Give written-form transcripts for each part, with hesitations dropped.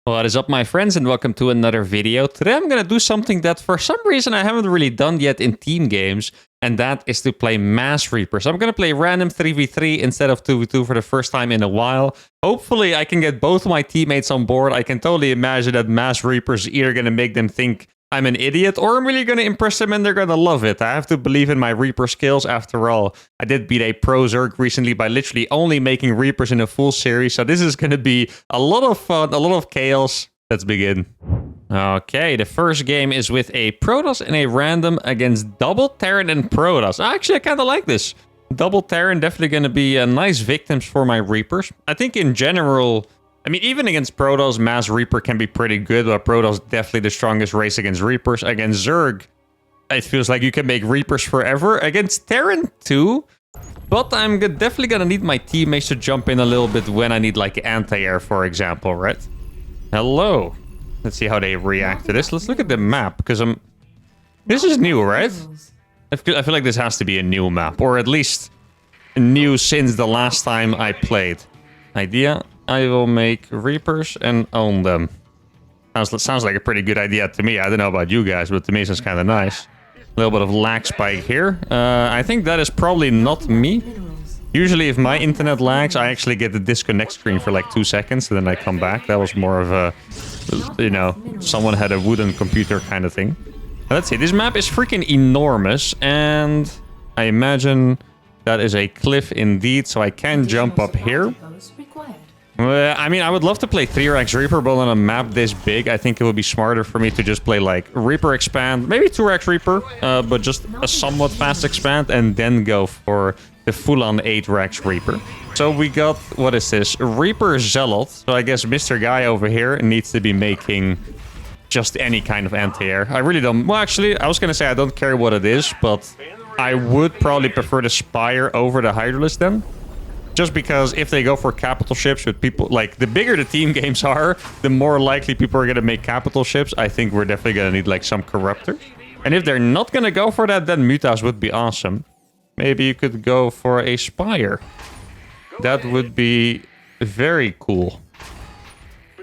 What is up, my friends, and welcome to another video. Today I'm going to do something that for some reason I haven't really done yet in team games, and that is to play Mass Reaper. So I'm going to play random 3v3 instead of 2v2 for the first time in a while. Hopefully I can get both of my teammates on board. I can totally imagine that Mass Reaper's either going to make them think I'm an idiot, or I'm really going to impress them and they're going to love it. I have to believe in my Reaper skills. After all, I did beat a pro Zerg recently by literally only making Reapers in a full series. So this is going to be a lot of fun, a lot of chaos. Let's begin. Okay, the first game is with a Protoss and a random against Double Terran and Protoss. Actually, I kind of like this. Double Terran definitely going to be nice victims for my Reapers. I think in general, I mean, even against Protoss, Mass Reaper can be pretty good, but Protoss definitely the strongest race against Reapers. Against Zerg, it feels like you can make Reapers forever. Against Terran too, but I'm definitely gonna need my teammates to jump in a little bit when I need like anti-air, for example, right? Hello. Let's see how they react to this. Let's look at the map, because this is new, right? I feel like this has to be a new map, or at least new since the last time I played. Idea. I will make Reapers and own them. Sounds like a pretty good idea to me. I don't know about you guys, but to me it sounds kind of nice. A little bit of lag spike here. I think that is probably not me. Usually if my internet lags, I actually get the disconnect screen for like 2 seconds, and then I come back. That was more of a, you know, someone had a wooden computer kind of thing. Let's see, this map is freaking enormous, and I imagine that is a cliff indeed, so I can jump up here. I mean, I would love to play 3x Reaper, but on a map this big, I think it would be smarter for me to just play like Reaper expand, maybe 2x Reaper, but just a somewhat fast expand, and then go for the full-on 8x Reaper. So we got, what is this? Reaper Zealot. So I guess Mr. Guy over here needs to be making just any kind of anti-air. I really don't... Well, actually, I was going to say I don't care what it is, but I would probably prefer the Spire over the Hydralisk then. Just because if they go for capital ships with people, like the bigger the team games are, the more likely people are going to make capital ships. I think we're definitely going to need like some Corruptor. And if they're not going to go for that, then Mutas would be awesome. Maybe you could go for a Spire. That would be very cool.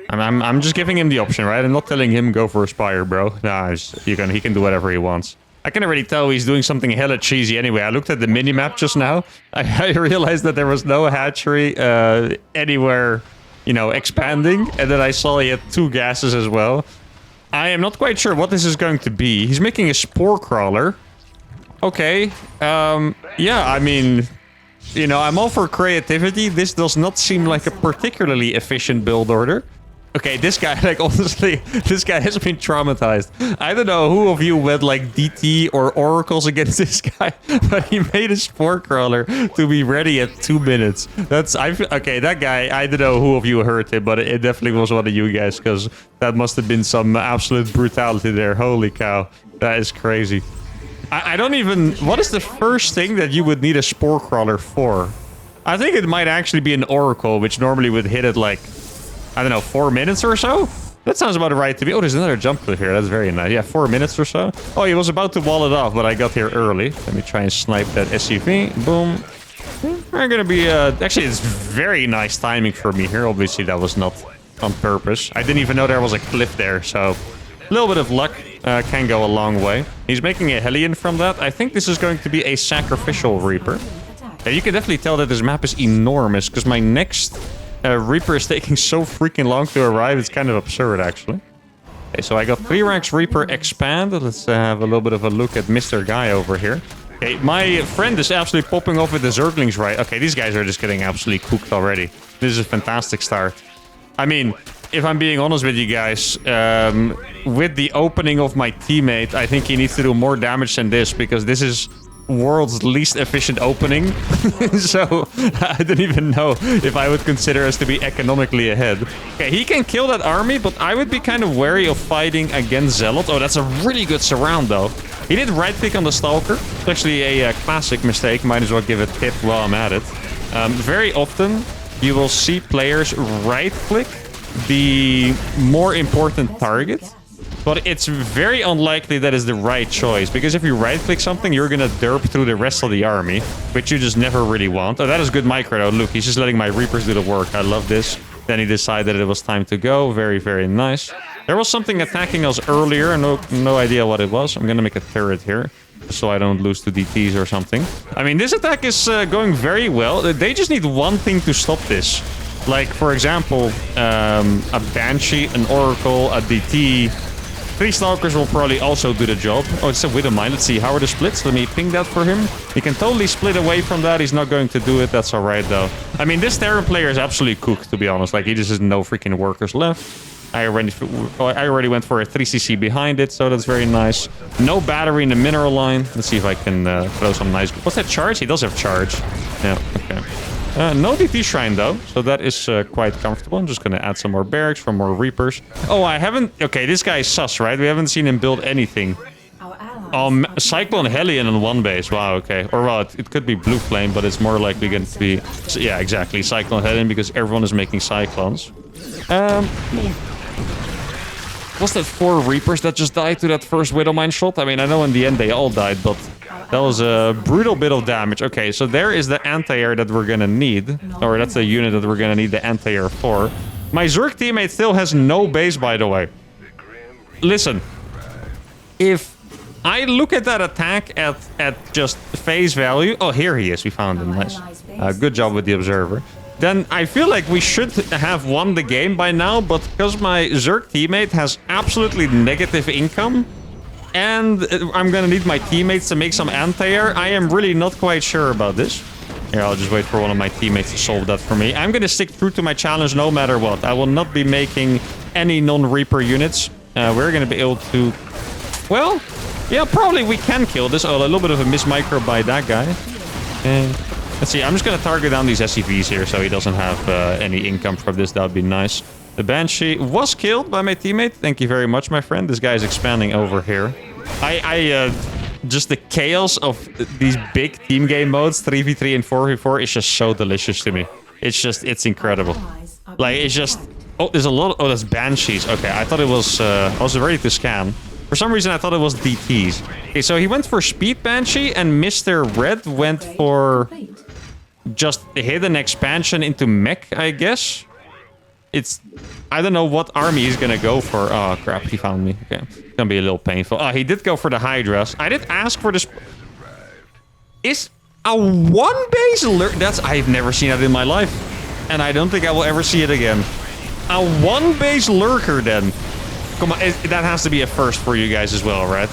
I'm just giving him the option, right? I'm not telling him go for a Spire, bro. Nah, he can do whatever he wants. I can already tell he's doing something hella cheesy anyway. I looked at the minimap just now. I realized that there was no hatchery anywhere, you know, expanding. And then I saw he had 2 gases as well. I am not quite sure what this is going to be. He's making a Spore Crawler. Okay. Yeah, I mean, you know, I'm all for creativity. This does not seem like a particularly efficient build order. Okay, this guy, like, honestly, this guy has been traumatized. I don't know who of you went, like, DT or Oracles against this guy, but he made a Spore Crawler to be ready at 2 minutes. Okay, that guy, I don't know who of you heard him, but it definitely was one of you guys, because that must have been some absolute brutality there. Holy cow, that is crazy. I don't even... What is the first thing that you would need a Spore Crawler for? I think it might actually be an Oracle, which normally would hit it, like... I don't know, 4 minutes or so? That sounds about right to me. Oh, there's another jump cliff here. That's very nice. Yeah, 4 minutes or so. Oh, he was about to wall it off, but I got here early. Let me try and snipe that SUV. Boom. I'm gonna be... Actually, it's very nice timing for me here. Obviously, that was not on purpose. I didn't even know there was a cliff there, so... A little bit of luck can go a long way. He's making a Hellion from that. I think this is going to be a Sacrificial Reaper. Yeah, you can definitely tell that this map is enormous, because my next... Reaper is taking so freaking long to arrive. It's kind of absurd, actually. Okay, so I got 3x Reaper expand. Let's have a little bit of a look at Mr. Guy over here. Okay, my friend is absolutely popping off with the Zerglings, right? Okay, these guys are just getting absolutely cooked already. This is a fantastic start. I mean, if I'm being honest with you guys, with the opening of my teammate, I think he needs to do more damage than this, because this is... world's least efficient opening. So I don't even know if I would consider us to be economically ahead. Okay, he can kill that army, but I would be kind of wary of fighting against Zealot. Oh, that's a really good surround though. He did right click on the Stalker. It's actually a classic mistake. Might as well give a tip while I'm at it. Very often you will see players right click the more important target. But it's very unlikely that is the right choice, because if you right-click something, you're gonna derp through the rest of the army, which you just never really want. Oh, that is good micro though. Look, he's just letting my Reapers do the work. I love this. Then he decided it was time to go. Very, very nice. There was something attacking us earlier. No idea what it was. I'm going to make a turret here, so I don't lose to DTs or something. I mean, this attack is going very well. They just need one thing to stop this. Like, for example, a Banshee, an Oracle, a DT. 3 Stalkers will probably also do the job. Oh, it's a Widowmine. Let's see. How are the splits? Let me ping that for him. He can totally split away from that. He's not going to do it. That's all right, though. I mean, this Terran player is absolutely cooked, to be honest. Like, he just has no freaking workers left. I already went for a 3cc behind it, so that's very nice. No battery in the mineral line. Let's see if I can throw some nice... What's that charge? He does have charge. Yeah, okay. No DT Shrine, though, so that is quite comfortable. I'm just going to add some more barracks for more Reapers. Oh, I haven't... Okay, this guy is sus, right? We haven't seen him build anything. Cyclone Hellion on 1 base. Wow, okay. Or, well, it could be Blue Flame, but it's more likely going to be... Yeah, exactly. Cyclone Hellion, because everyone is making Cyclones. Was that 4 Reapers that just died to that first Widowmine shot? I mean, I know in the end they all died, but that was a brutal bit of damage. Okay, so there is the anti-air that we're gonna need. Or that's the unit that we're gonna need the anti-air for. My Zerg teammate still has no base, by the way. Listen, if I look at that attack at just face value... Oh, here he is. We found him. Nice. Good job with the Observer. Then I feel like we should have won the game by now, but because my Zerg teammate has absolutely negative income, and I'm gonna need my teammates to make some anti-air, I am really not quite sure about this. Here, I'll just wait for one of my teammates to solve that for me. I'm gonna stick true to my challenge no matter what. I will not be making any non-Reaper units. We're gonna be able to... Well, yeah, probably we can kill this. Oh, a little bit of a miss micro by that guy. Let's see, I'm just going to target down these SCVs here so he doesn't have any income from this. That would be nice. The Banshee was killed by my teammate. Thank you very much, my friend. This guy is expanding over here. Just the chaos of these big team game modes, 3v3 and 4v4, is just so delicious to me. It's incredible. Like, it's just... Oh, there's a lot of... Oh, that's Banshees. Okay, I thought it was... I was ready to scan. For some reason, I thought it was DTs. Okay, so he went for Speed Banshee, and Mr. Red went for... just hit an expansion into mech, I guess. It's... I don't know what army he's gonna go for. Oh, crap. He found me. Okay. It's gonna be a little painful. Oh, he did go for the Hydras. I did ask for this... Is a 1 base lurk... That's... I've never seen that in my life. And I don't think I will ever see it again. A 1 base lurker, then. Come on. That has to be a first for you guys as well, right?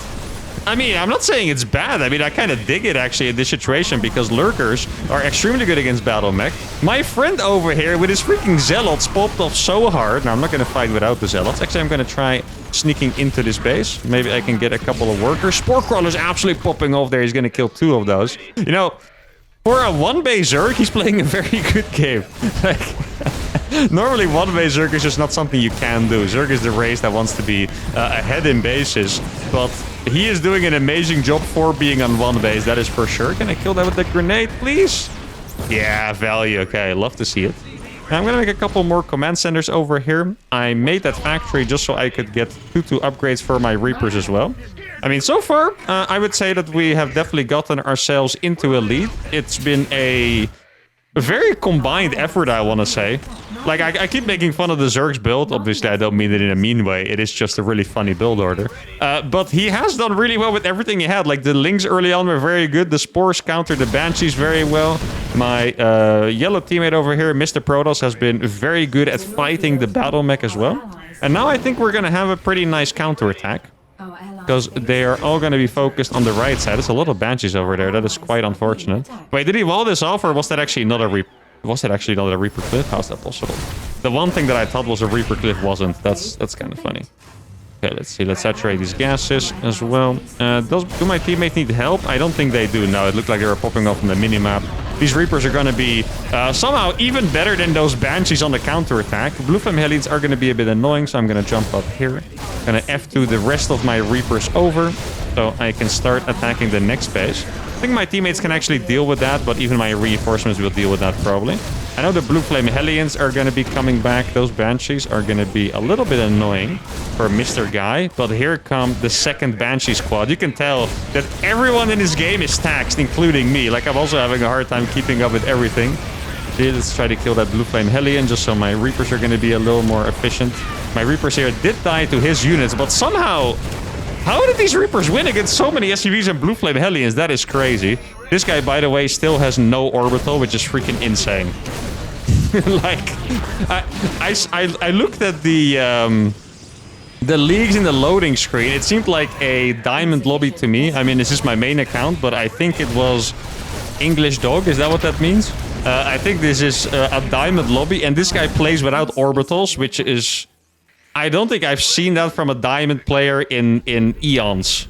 I mean, I'm not saying it's bad. I mean, I kind of dig it, actually, in this situation, because lurkers are extremely good against battle mech. My friend over here with his freaking zealots popped off so hard. Now, I'm not going to fight without the zealots. Actually, I'm going to try sneaking into this base. Maybe I can get a couple of workers. Spore Crawler's absolutely popping off there. He's going to kill 2 of those. You know, for a 1-base Zerg, he's playing a very good game. Normally, 1-base Zerg is just not something you can do. Zerg is the race that wants to be ahead in bases, but he is doing an amazing job for being on 1 base, that is for sure. Can I kill that with the grenade, please? Yeah, value. Okay, love to see it. Now, I'm gonna make a couple more command centers over here. I made that factory just so I could get 2 upgrades for my Reapers as well. I mean, so far, I would say that we have definitely gotten ourselves into a lead. It's been a very combined effort, I want to say. Like, I keep making fun of the Zerg's build. Obviously, I don't mean it in a mean way. It is just a really funny build order. But he has done really well with everything he had. Like, the Lings early on were very good. The Spores countered the Banshees very well. My yellow teammate over here, Mr. Protoss, has been very good at fighting the battle mech as well. And now I think we're going to have a pretty nice counterattack. Because they are all going to be focused on the right side. There's a lot of Banshees over there. That is quite unfortunate. Wait, did he wall this off, or was that actually not a Reaper? Was it actually not a Reaper Cliff? How's that possible? The one thing that I thought was a Reaper Cliff wasn't. That's kind of funny. Okay, let's see. Let's saturate these gases as well. Do my teammates need help? I don't think they do. No, it looked like they were popping off on the minimap. These Reapers are going to be somehow even better than those Banshees on the counterattack. Blue Flame Hellions are going to be a bit annoying, so I'm going to jump up here. Going to F2 the rest of my Reapers over, so I can start attacking the next base. I think my teammates can actually deal with that, but even my reinforcements will deal with that probably. I know the Blue Flame Hellions are going to be coming back. Those Banshees are going to be a little bit annoying for Mr. Guy. But here come the second Banshee squad. You can tell that everyone in this game is taxed, including me. Like, I'm also having a hard time keeping up with everything. Let's try to kill that blue flame Hellion just so my Reapers are going to be a little more efficient. My Reapers here did die to his units, but somehow... How did these Reapers win against so many SCVs and blue flame Hellions? That is crazy. This guy, by the way, still has no orbital, which is freaking insane. Like, I looked at the leagues in the loading screen. It seemed like a diamond lobby to me. I mean, this is my main account, but I think it was English Dog. Is that what that means? I think this is a diamond lobby, and this guy plays without orbitals, which is... I don't think I've seen that from a diamond player in eons.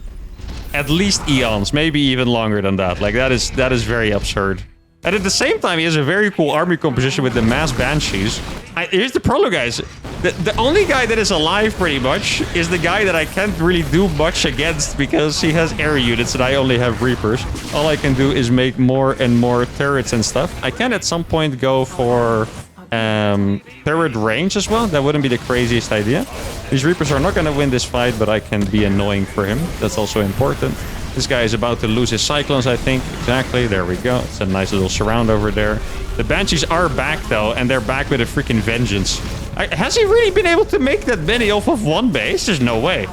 At least eons, maybe even longer than that. Like, that is very absurd. And at the same time, he has a very cool army composition with the mass banshees. Here's the problem, guys. The only guy that is alive, pretty much, is the guy that I can't really do much against because he has air units and I only have Reapers. All I can do is make more and more turrets and stuff. I can at some point go for turret range as well. That wouldn't be the craziest idea. These Reapers are not going to win this fight, but I can be annoying for him. That's also important. This guy is about to lose his Cyclones, I think. Exactly. There we go. It's a nice little surround over there. The Banshees are back, though, and they're back with a freaking vengeance. Has he really been able to make that many off of one base? There's no way.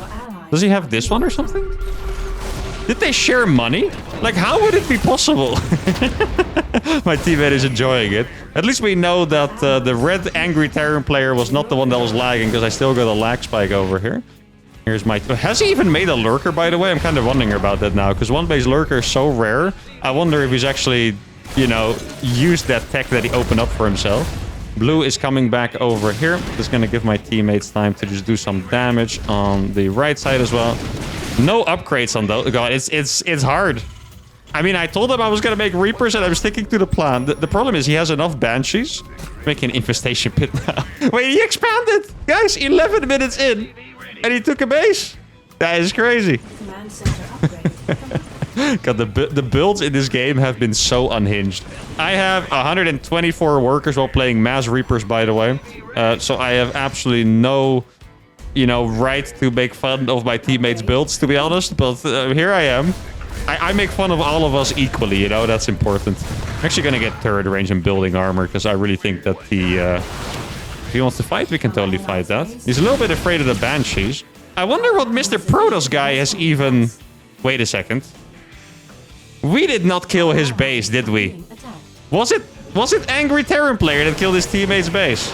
Does he have this one or something? Did they share money? Like, how would it be possible? My teammate is enjoying it. At least we know that the red angry Terran player was not the one that was lagging, because I still got a lag spike over here. Here's my... Has he even made a lurker, by the way? I'm kind of wondering about that now, because one-base lurker is so rare. I wonder if he's actually, you know, used that tech that he opened up for himself. Blue is coming back over here. Just going to give my teammates time to just do some damage on the right side as well. No upgrades on those. God, it's hard. I mean, I told him I was going to make Reapers and I'm sticking to the plan. The problem is he has enough Banshees. Making an infestation pit now. Wait, he expanded! Guys, 11 minutes in. And he took a base. That is crazy. God, the builds in this game have been so unhinged. I have 124 workers while playing Mass Reapers, by the way. So I have absolutely no, you know, right to make fun of my teammates' builds, to be honest. But here I am. I make fun of all of us equally, you know, that's important. I'm actually going to get turret range and building armor, because I really think that if he wants to fight, we can totally fight that. He's a little bit afraid of the Banshees. I wonder what Mr. Protoss guy has even... Wait a second. We did not kill his base, did we? Was it Angry Terran player that killed his teammate's base?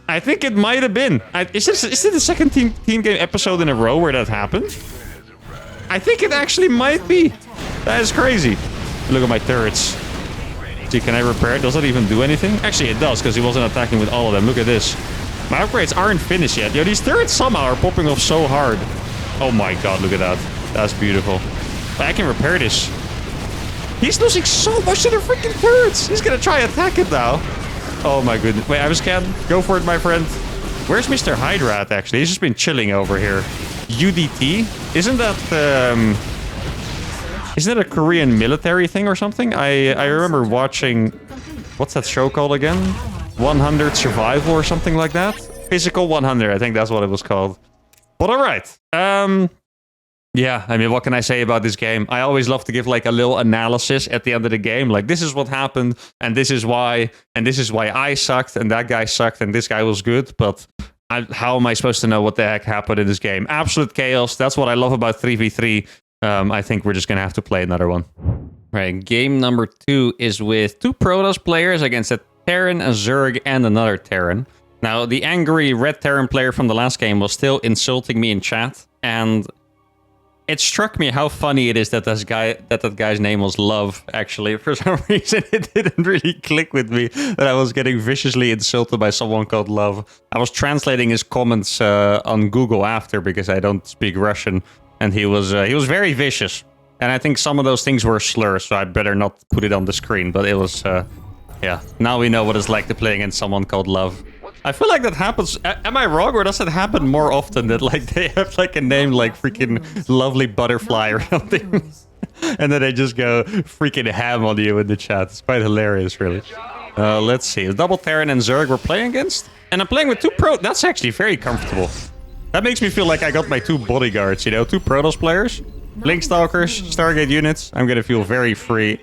I think it might have been. Is it the second team game episode in a row where that happened? I think it actually might be. That is crazy. Look at my turrets. See, can I repair it? Does that even do anything? Actually, it does, because he wasn't attacking with all of them. Look at this. My upgrades aren't finished yet. Yo, these turrets somehow are popping off so hard. Oh my god, look at that. That's beautiful. But I can repair this. He's losing so much to the freaking turrets. He's gonna try attack it now. Oh my goodness. Wait, I was scared. Go for it, my friend. Where's Mr. Hydra at, actually? He's just been chilling over here. UDT? Isn't that a Korean military thing or something? I remember watching... What's that show called again? 100 Survival or something like that? Physical 100, I think that's what it was called. But alright. Yeah, I mean, what can I say about this game? I always love to give like a little analysis at the end of the game. Like, this is what happened, and this is why I sucked, and that guy sucked, and this guy was good. But how am I supposed to know what the heck happened in this game? Absolute chaos. That's what I love about 3v3. I think we're just going to have to play another one. Right, game number 2 is with 2 Protoss players against a Terran, a Zerg, and another Terran. Now, the angry red Terran player from the last game was still insulting me in chat, and it struck me how funny it is that that guy's name was Love, actually. For some reason, it didn't really click with me that I was getting viciously insulted by someone called Love. I was translating his comments on Google after, because I don't speak Russian, and he was very vicious. And I think some of those things were slurs, so I better not put it on the screen. But it was, yeah. Now we know what it's like to play against someone called Love. I feel like that happens. Am I wrong, or does it happen more often that like they have like a name like freaking Lovely Butterfly or something, and then they just go freaking ham on you in the chat? It's quite hilarious, really. Let's see. Double Terran and Zerg we're playing against, and I'm playing with 2 Pro. That's actually very comfortable. That makes me feel like I got my 2 bodyguards. You know, 2 Protoss players, Blink Stalkers, Stargate units. I'm gonna feel very free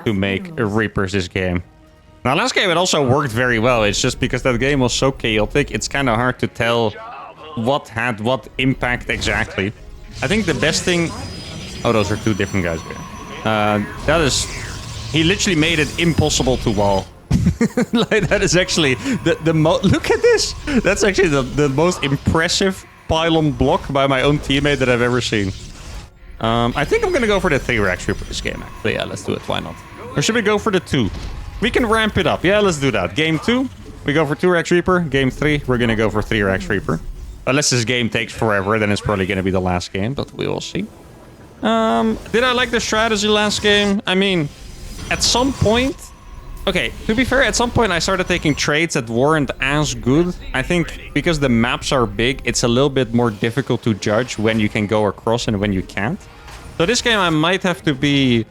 to make Reapers this game. Now, last game, it also worked very well. It's just because that game was so chaotic, it's kind of hard to tell what had what impact exactly. I think the best thing... Oh, those are two different guys here. That is... He literally made it impossible to wall. Like, that is actually the most... Look at this! That's actually the most impressive pylon block by my own teammate that I've ever seen. I think I'm gonna go for the 3-Rex Reaper this game, actually. Yeah, let's do it. Why not? Or should we go for the 2? We can ramp it up. Yeah, let's do that. Game 2, we go for 2-Rex Reaper. Game 3, we're gonna go for 3-Rex Reaper. Unless this game takes forever, then it's probably gonna be the last game, but we will see. Did I like the strategy last game? I mean, at some point... Okay, to be fair, at some point I started taking trades that weren't as good. I think because the maps are big, it's a little bit more difficult to judge when you can go across and when you can't. So this game I might have to be...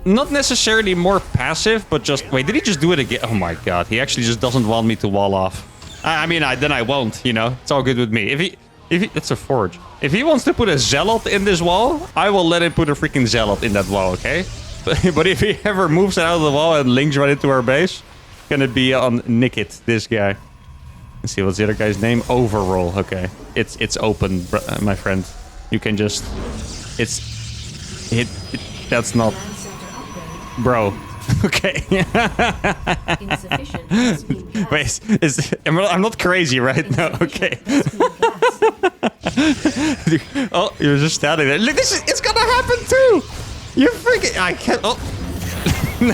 Not necessarily more passive, but just... Wait, did he just do it again? Oh my god, he actually just doesn't want me to wall off. I mean, then I won't, you know? It's all good with me. If he... It's a forge. If he wants to put a zealot in this wall, I will let him put a freaking zealot in that wall, okay? But if he ever moves out of the wall and links right into our base, gonna be on Nickit, this guy. Let's see, what's the other guy's name? Overroll. Okay, it's open, my friend. You can just... That's not... Bro. Okay. Wait, I'm not crazy, right? No, okay. Oh, you're just standing there. Look, it's gonna happen too! You freaking... I can't... Oh.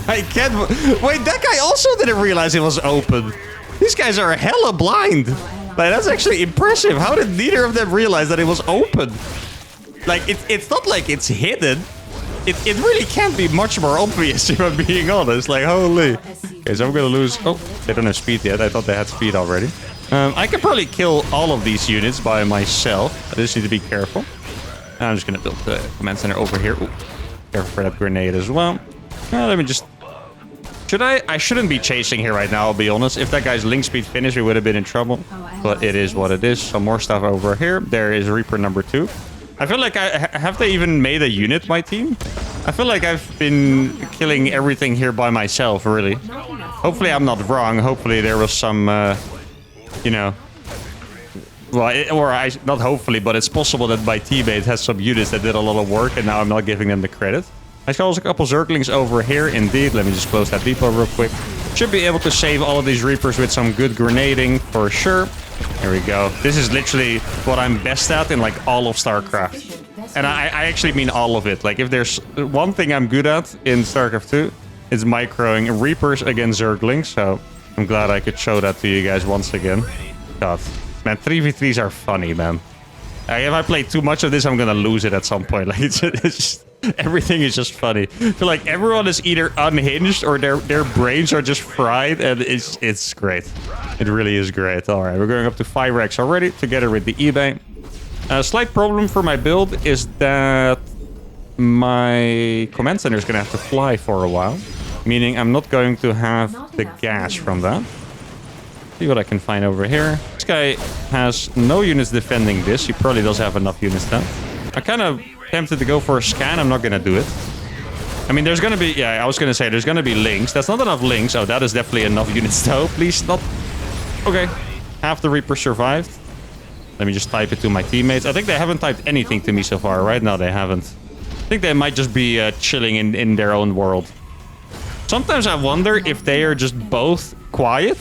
I can't... Wait, that guy also didn't realize it was open. These guys are hella blind. Like, that's actually impressive. How did neither of them realize that it was open? Like, it's not like it's hidden. It really can't be much more obvious, if I'm being honest. Like, holy. Okay, so I'm gonna lose... Oh, they don't have speed yet. I thought they had speed already. I can probably kill all of these units by myself. I just need to be careful. I'm just gonna build the command center over here. Ooh. Careful for that grenade as well. Let me just... Should I? I shouldn't be chasing here right now, I'll be honest. If that guy's link speed finished, we would have been in trouble. But it is what it is. Some more stuff over here. There is Reaper number 2. I feel like have they even made a unit, my team? I feel like I've been killing everything here by myself, really. Hopefully I'm not wrong. Hopefully there was some, you know... Well, not hopefully, but it's possible that my teammate has some units that did a lot of work, and now I'm not giving them the credit. I saw a couple Zerglings over here, indeed. Let me just close that depot real quick. Should be able to save all of these Reapers with some good grenading, for sure. Here we go. This is literally what I'm best at in, like, all of StarCraft. And I actually mean all of it. Like, if there's one thing I'm good at in StarCraft 2, it's microing Reapers against Zerglings. So I'm glad I could show that to you guys once again. God. Man, 3v3s are funny, man. If I play too much of this, I'm gonna lose it at some point. Like, it's just, everything is just funny. I feel like everyone is either unhinged or their brains are just fried, and it's great. It really is great. All right, we're going up to 5-Rex already, together with the eBay. A slight problem for my build is that my command center is gonna have to fly for a while, meaning I'm not going to have the gas from that. See what I can find over here. This guy has no units defending this. He probably does have enough units then. I'm kind of tempted to go for a scan. I'm not going to do it. I mean, there's going to be... Yeah, I was going to say there's going to be links. That's not enough links. Oh, that is definitely enough units though. Please, not... Okay. Half the Reaper survived. Let me just type it to my teammates. I think they haven't typed anything to me so far, right? No, they haven't. I think they might just be chilling in their own world. Sometimes I wonder if they are just both quiet.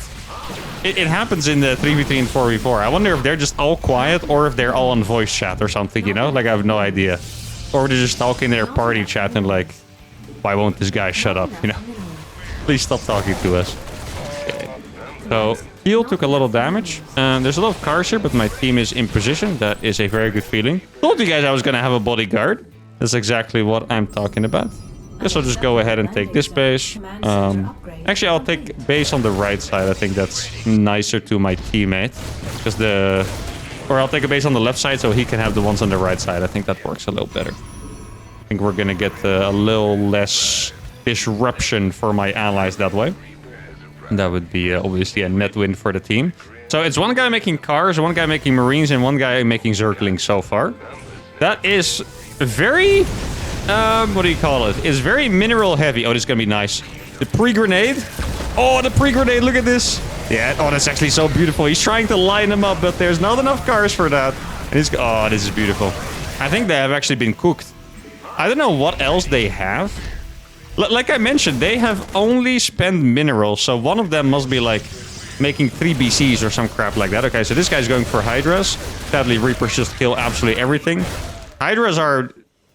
It happens in the 3v3 and 4v4. I wonder if they're just all quiet or if they're all on voice chat or something, you know? Like, I have no idea. Or they're just talking in their party chat and like, why won't this guy shut up, you know? Please stop talking to us. Okay. So, heal took a lot of damage. There's a lot of cars here, but my team is in position. That is a very good feeling. Told you guys I was going to have a bodyguard. That's exactly what I'm talking about. Guess I'll just go ahead and take this base. Actually, I'll take base on the right side. I think that's nicer to my teammate. Because or I'll take a base on the left side so he can have the ones on the right side. I think that works a little better. I think we're going to get a little less disruption for my allies that way. And that would be obviously a net win for the team. So it's one guy making cars, one guy making marines, and one guy making Zerglings so far. That is very... what do you call it? It's very mineral heavy. Oh, this is going to be nice. The pre-grenade Oh, the pre-grenade, look at this. Yeah, oh, that's actually so beautiful. He's trying to line them up, but there's not enough cars for that. And he's, oh, this is beautiful. I think they have actually been cooked. I don't know what else they have. Like I mentioned, they have only spent minerals, so one of them must be like making 3 BCs or some crap like that. Okay, so this guy's going for Hydras. Sadly, Reapers just kill absolutely everything. Hydras are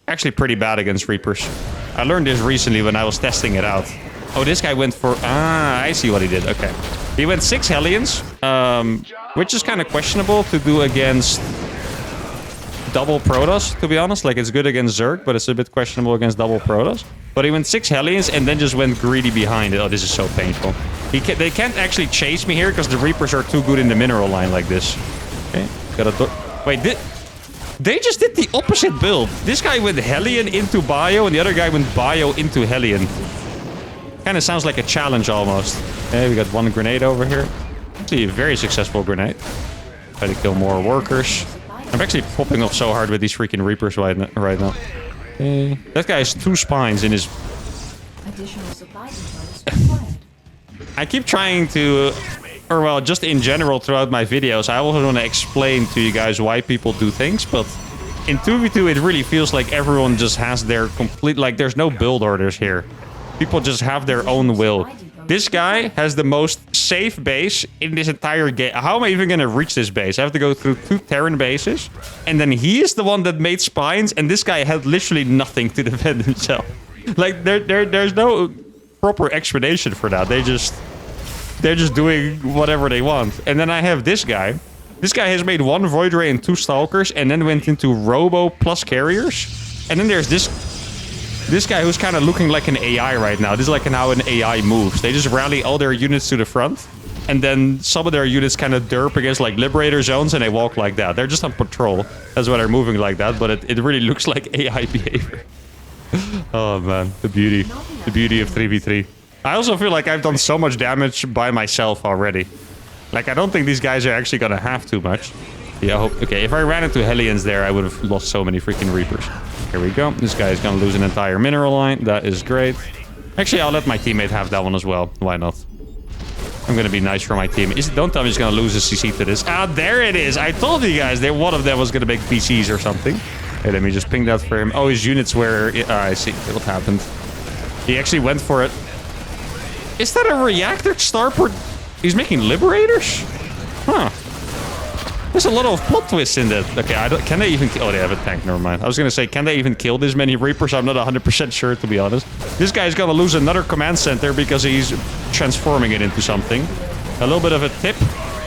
actually pretty bad against Reapers. I learned this recently when I was testing it out. Oh, this guy went for... Ah, I see what he did. Okay. He went 6 Hellions, which is kind of questionable to do against double Protoss, to be honest. Like, it's good against Zerg, but it's a bit questionable against double Protoss. But he went 6 Hellions and then just went greedy behind it. Oh, this is so painful. They can't actually chase me here because the Reapers are too good in the mineral line like this. Okay. Wait, they just did the opposite build. This guy went Hellion into Bio and the other guy went Bio into Hellion. Kind of sounds like a challenge almost. Okay, we got 1 grenade over here. Actually, a very successful grenade. Try to kill more workers. I'm actually popping off so hard with these freaking Reapers right now. Okay. That guy has 2 spines in his... Additional supply depots required. I keep trying to... Or well, just in general throughout my videos, I also want to explain to you guys why people do things, but in 2v2 it really feels like everyone just has their complete... Like, there's no build orders here. People just have their own will. This guy has the most safe base in this entire game. How am I even going to reach this base? I have to go through 2 Terran bases. And then he is the one that made spines. And this guy had literally nothing to defend himself. Like, there's no proper explanation for that. They're just doing whatever they want. And then I have this guy. This guy has made 1 Void Ray and 2 Stalkers. And then went into Robo plus Carriers. And then there's this guy who's kind of looking like an AI right now. This is like how an AI moves. They just rally all their units to the front. And then some of their units kind of derp against like Liberator zones and they walk like that. They're just on patrol. That's why they're moving like that. But it really looks like AI behavior. Oh man, the beauty. The beauty of 3v3. I also feel like I've done so much damage by myself already. Like, I don't think these guys are actually going to have too much. Yeah, I hope... Okay, if I ran into Hellions there, I would have lost so many freaking Reapers. Here we go. This guy is going to lose an entire mineral line. That is great. Actually, I'll let my teammate have that one as well. Why not? I'm going to be nice for my team. Don't tell me he's going to lose a CC to this. Ah, there it is. I told you guys that one of them was going to make PCs or something. Hey, let me just ping that for him. Oh, his units were... I see what happened. He actually went for it. Is that a reactor starport? He's making Liberators? Huh. There's a lot of plot twists in that. Okay, can they even... Oh, they have a tank. Never mind. I was going to say, can they even kill this many Reapers? I'm not 100% sure, to be honest. This guy's going to lose another command center because he's transforming it into something. A little bit of a tip.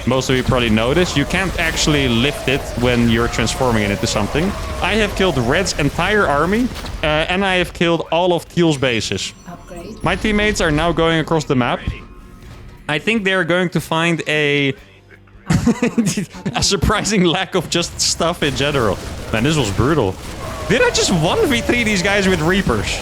Most of you probably know this. You can't actually lift it when you're transforming it into something. I have killed Red's entire army. And I have killed all of Teal's bases. Upgrade. My teammates are now going across the map. I think they're going to find a surprising lack of just stuff in general. Man, this was brutal. Did I just 1v3 these guys with Reapers?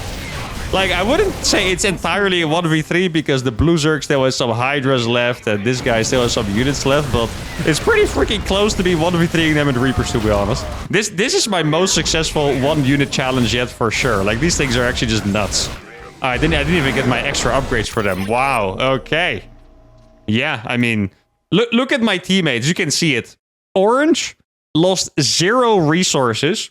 Like, I wouldn't say it's entirely a 1v3 because the Blue Zerg still has some Hydras left and this guy still has some units left, but it's pretty freaking close to be 1v3ing them with Reapers, to be honest. This is my most successful 1-unit challenge yet for sure. Like, these things are actually just nuts. I didn't even get my extra upgrades for them. Wow, okay. Yeah, I mean, look at my teammates. You can see it. Orange lost 0 resources.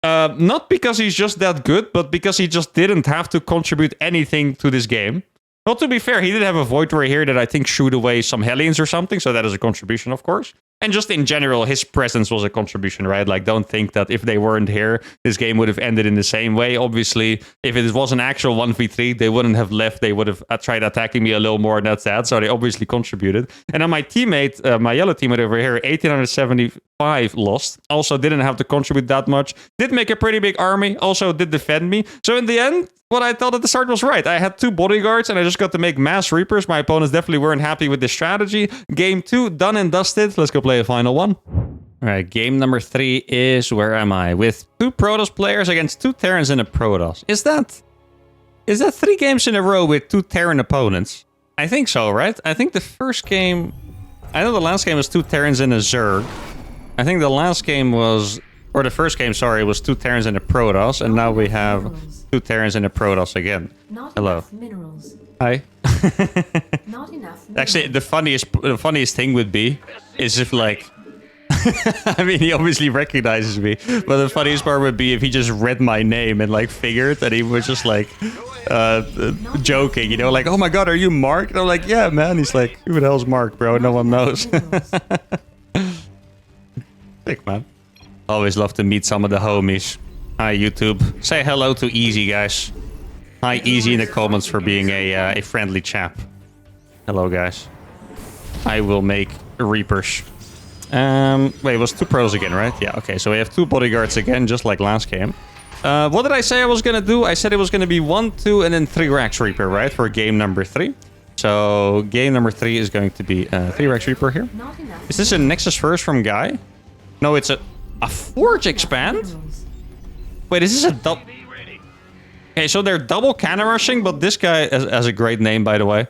Not because he's just that good, but because he just didn't have to contribute anything to this game. Well, to be fair, he did have a Void Ray here that I think shoot away some Hellions or something, so that is a contribution, of course. And just in general, his presence was a contribution, right? Like, don't think that if they weren't here, this game would have ended in the same way. Obviously, if it was an actual 1v3, they wouldn't have left. They would have tried attacking me a little more, and that's that. So they obviously contributed. And then my teammate, my yellow teammate over here, 1875 lost. Also didn't have to contribute that much. Did make a pretty big army. Also did defend me. So in the end, what I thought at the start was right. I had 2 bodyguards and I just got to make mass Reapers. My opponents definitely weren't happy with this strategy. Game 2, done and dusted. Let's go play a final one. All right, game number 3 is, where am I? With 2 Protoss players against 2 Terrans and a Protoss. Is that 3 games in a row with 2 Terran opponents? I think so, right? I think the first game... I know the last game was 2 Terrans and a Zerg. I think the last game was... Or the first game, sorry, was 2 Terrans and a Protoss. And now we have 2 Terrans and a Protoss again. Not Hello. enough minerals. Hi. Not enough. Actually, the funniest thing would be is if like, I mean, he obviously recognizes me, but the funniest part would be if he just read my name and like figured that he was just like joking, you know, like, oh my god, are you Mark? And I'm like, yeah, man. He's like, who the hell's Mark, bro? No one knows. Sick, man. Always love to meet some of the homies. Hi, YouTube. Say hello to Easy, guys. Hi, Easy, in the comments for being a friendly chap. Hello, guys. I will make Reapers. Wait, it was 2 pros again, right? Yeah, okay. So we have 2 bodyguards again, just like last game. What did I say I was gonna do? I said it was gonna be 1, 2, and then 3 Rex Reaper, right? For game number 3. So game number 3 is going to be 3 Rex Reaper here. Is this a Nexus First from Guy? No, it's a Forge Expand? Wait, is this a double... Okay, so they're double cannon rushing, but this guy has a great name, by the way.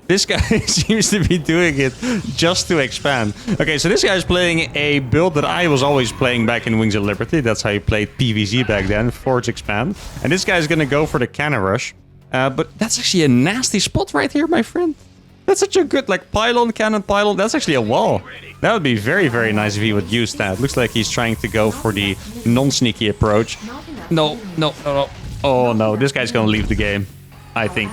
This guy seems to be doing it just to expand. Okay, so this guy is playing a build that I was always playing back in Wings of Liberty. That's how you played PvZ back then, Forge Expand. And this guy is going to go for the cannon rush. But that's actually a nasty spot right here, my friend. That's such a good, like, pylon, cannon, pylon. That's actually a wall. That would be very, very nice if he would use that. Looks like he's trying to go for the non-sneaky approach. No. Oh no, this guy's gonna leave the game. I think.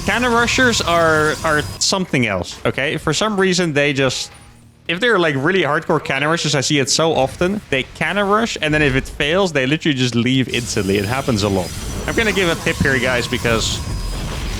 Cannon rushers are something else, okay? For some reason, they just... If they're like really hardcore cannon rushers, I see it so often. They cannon rush, and then if it fails, they literally just leave instantly. It happens a lot. I'm gonna give a tip here, guys, because...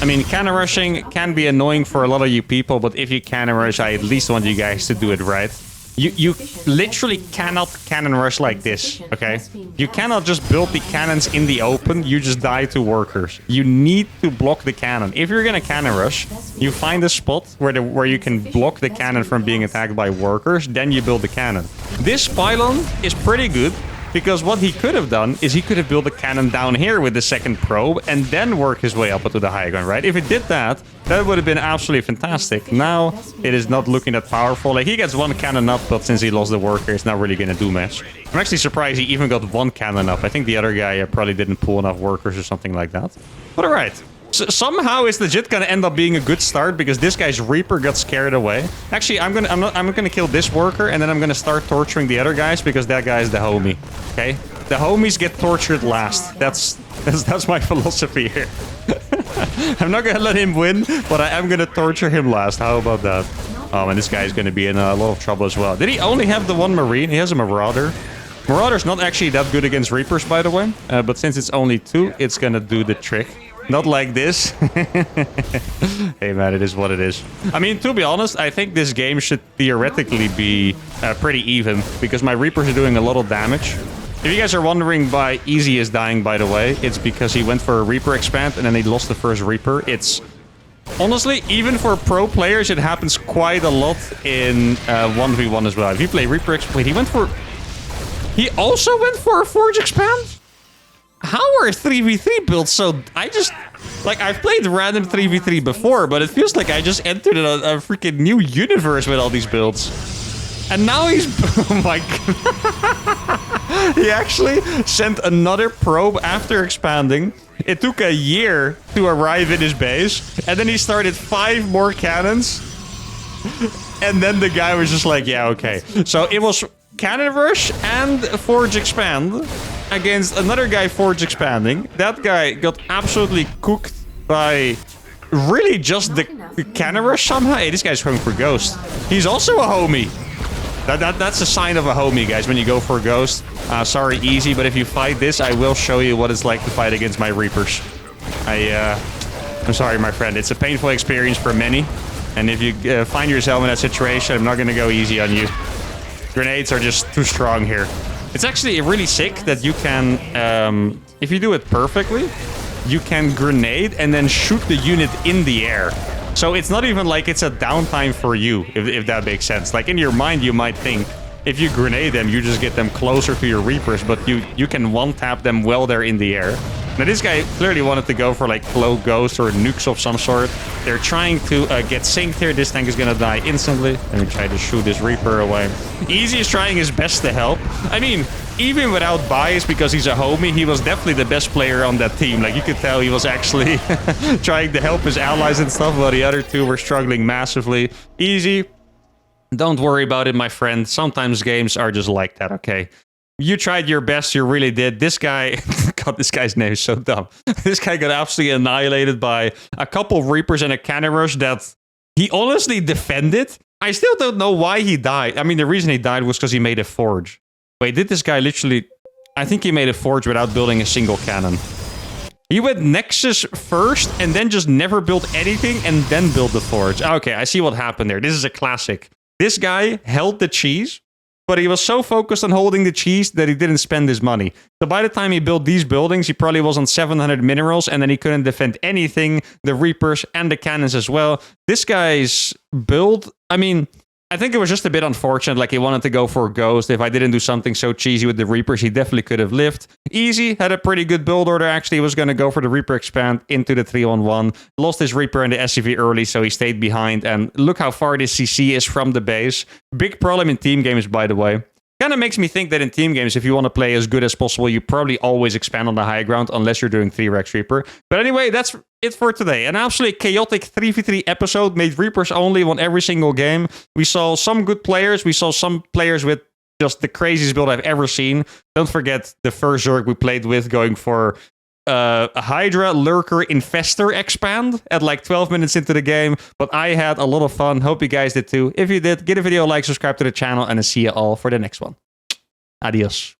I mean, cannon rushing can be annoying for a lot of you people, but if you cannon rush, I at least want you guys to do it right. You literally cannot cannon rush like this, okay? You cannot just build the cannons in the open, you just die to workers. You need to block the cannon. If you're gonna cannon rush, you find a spot where you can block the cannon from being attacked by workers, then you build the cannon. This pylon is pretty good, because what he could have done is he could have built a cannon down here with the second probe and then work his way up into the high ground, right? If he did that, that would have been absolutely fantastic. Now, it is not looking that powerful. Like, he gets 1 cannon up, but since he lost the worker, it's not really going to do much. I'm actually surprised he even got 1 cannon up. I think the other guy probably didn't pull enough workers or something like that. But alright. So somehow it's legit gonna end up being a good start because this guy's Reaper got scared away. Actually, I'm gonna kill this worker and then I'm gonna start torturing the other guys because that guy is the homie. Okay, the homies get tortured last. That's my philosophy here. I'm not gonna let him win, but I am gonna torture him last. How about that? Oh, and this guy is gonna be in a lot of trouble as well. Did he only have the 1 Marine? He has a Marauder. Marauder's not actually that good against Reapers, by the way. But since it's only 2, it's gonna do the trick. Not like this. Hey man, it is what it is. I mean, to be honest, I think this game should theoretically be pretty even because my Reapers are doing a lot of damage. If you guys are wondering why Easy is dying, by the way, it's because he went for a Reaper expand and then he lost the first Reaper. It's... Honestly, even for pro players, it happens quite a lot in 1v1 as well. If you play Reaper expand... He went for... He also went for a Forge expand? How are 3v3 builds so... I just... Like, I've played random 3v3 before, but it feels like I just entered a freaking new universe with all these builds. And now he's... Oh my god. He actually sent another probe after expanding. It took a year to arrive in his base. And then he started 5 more cannons. And then the guy was just like, yeah, okay. So it was Cannon Rush and Forge Expand against another guy Forge Expanding. That guy got absolutely cooked by really just the Cannon Rush somehow. Hey, this guy's going for Ghost. He's also a homie. That's a sign of a homie, guys, when you go for a Ghost. Sorry, Easy, but if you fight this, I will show you what it's like to fight against my Reapers. I'm sorry, my friend. It's a painful experience for many. And if you find yourself in that situation, I'm not going to go easy on you. Grenades are just too strong here. It's actually really sick that you can, if you do it perfectly, you can grenade and then shoot the unit in the air. So it's not even like it's a downtime for you, if that makes sense. Like in your mind, you might think, if you grenade them, you just get them closer to your Reapers, but you can one-tap them while they're in the air. Now, this guy clearly wanted to go for like Cloak Ghost or nukes of some sort. They're trying to get synced here. This tank is gonna die instantly. Let me try to shoot this Reaper away. Easy is trying his best to help. I mean, even without bias, because he's a homie, he was definitely the best player on that team. Like, you could tell he was actually trying to help his allies and stuff, while the other two were struggling massively. Easy. Don't worry about it, my friend. Sometimes games are just like that, okay? You tried your best, you really did. This guy, God, this guy's name is so dumb. This guy got absolutely annihilated by a couple of Reapers and a Cannon Rush that he honestly defended. I still don't know why he died. I mean, the reason he died was because he made a forge. Wait, did this guy literally... I think he made a forge without building a single cannon. He went Nexus first and then just never built anything and then built the forge. Okay, I see what happened there. This is a classic. This guy held the cheese, but he was so focused on holding the cheese that he didn't spend his money. So by the time he built these buildings, he probably was on 700 minerals, and then he couldn't defend anything, the Reapers and the cannons as well. This guy's build, I mean, I think it was just a bit unfortunate. Like, he wanted to go for a Ghost. If I didn't do something so cheesy with the Reapers, he definitely could have lived. Easy had a pretty good build order, actually. He was going to go for the Reaper expand into the 3-on-1. Lost his Reaper and the SCV early, so he stayed behind. And look how far this CC is from the base. Big problem in team games, by the way. Kind of makes me think that in team games, if you want to play as good as possible, you probably always expand on the high ground, unless you're doing 3-Rex Reaper. But anyway, that's it for today. An absolutely chaotic 3v3 episode, made Reapers only, won every single game. We saw some good players. We saw some players with just the craziest build I've ever seen. Don't forget the first Zerg we played with, going for a Hydra, Lurker, Infestor expand at like 12 minutes into the game. But I had a lot of fun. Hope you guys did too. If you did, give the video a like, subscribe to the channel, and I'll see you all for the next one. Adios.